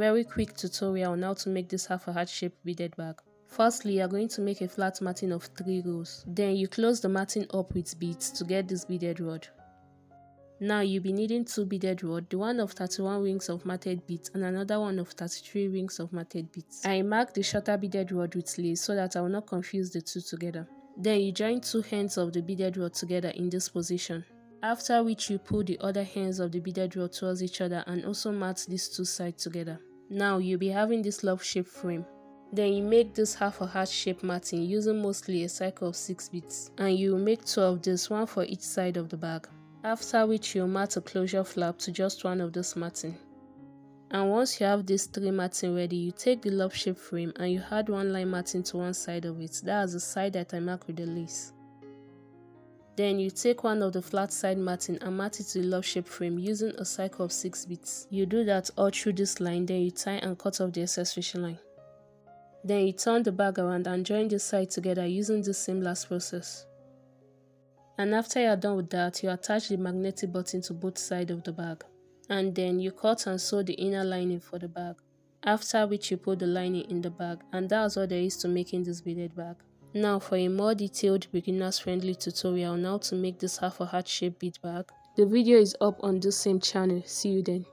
Very quick tutorial on how to make this half a heart shaped beaded bag. Firstly, you are going to make a flat matting of 3 rows. Then you close the matting up with beads to get this beaded rod. Now you'll be needing 2 beaded rods, the one of 31 rings of matted beads and another one of 33 rings of matted beads. I marked the shorter beaded rod with lace so that I will not confuse the two together. Then you join 2 ends of the beaded rod together in this position. After which you pull the other ends of the beaded rod towards each other and also mat these 2 sides together. Now you'll be having this love shape frame. Then you make this half a heart shape matting using mostly a cycle of 6 beads, and you will make 2 of this, one for each side of the bag. After which you'll mat a closure flap to just one of this matting. And once you have these 3 matting ready, you take the love shape frame and you add 1 line matting to one side of it. That's the side that I mark with the lace. Then you take one of the flat side matting and mat it to the love shape frame using a cycle of 6 beads. You do that all through this line, then you tie and cut off the excess fishing line. Then you turn the bag around and join the sides together using the same last process. And after you are done with that, you attach the magnetic button to both sides of the bag. And then you cut and sew the inner lining for the bag. After which you put the lining in the bag, and that's all there is to making this beaded bag. Now for a more detailed beginners friendly tutorial on how to make this half a heart shaped bead bag. The video is up on this same channel. See you then.